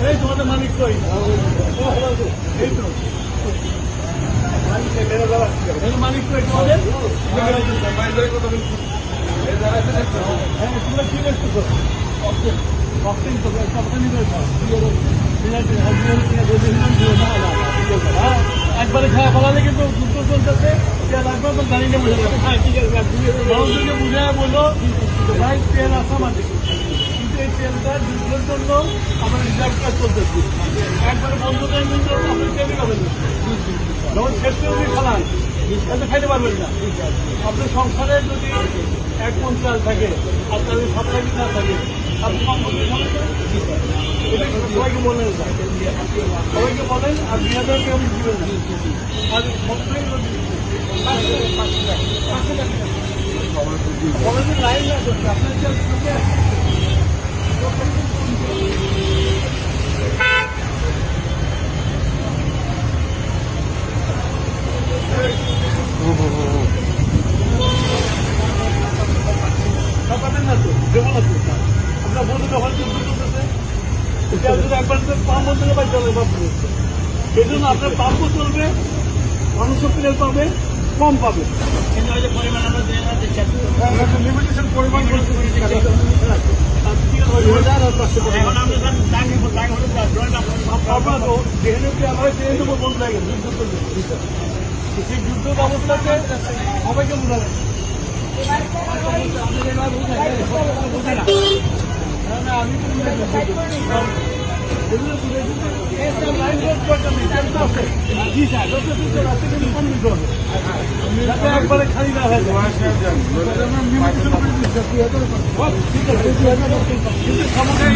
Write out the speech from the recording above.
এই তোমাদের মালিক কই? এই তো মালিক কই তোমাদের? তোমরা কি করছো? একবারে খাওয়া ফলালে কিন্তু যুদ্ধ চলতেছে লাগবে তো জানি না বুঝে যাবে। মানুষকে বুঝে বললো ভাই তেল আসা মাঝে, কিন্তু এই তেলটা যুদ্ধের জন্য আমরা রিজার্ভ কাজ করতেছি। একবারে বন্ধ টাইম কিন্তু আপনি তেলই পাবেন না, যখন শেষ করে খালান তাহলে খাইতে পারবেন না। আপনার সংসারে যদি 1 মণ চাল থাকে আর তাহলে সপ্তাহে না থাকে আপনি কম করে খাবেন। এটা সবাইকে বলেন, সবাইকে বলেন আর 2000 টাকা আপনি দিবেন না। আর সপ্তাহে লাইন না করছে আপনার পাবেন না তো, দেবো না তো। আপনার বন্ধু যখন যুদ্ধ করতেছে একবার পাম্প বন্ধ করে চলে পাম্প করছে, সেই জন্য আপনার পাম্পও চলবে, মানুষও তেল পাবে, কম পাবে। কিন্তু ওই যে পরিমাণ আমরা লিমিটেশন পরিমাণ বন্ধ হয়ে গেছে যুদ্ধ চলছে। সেই যুদ্ধ অবস্থাতে সবাইকে বোঝাবেন। আমি একবারে খালি না হয়ে যায়। ঠিক আছে, কিন্তু সমস্যা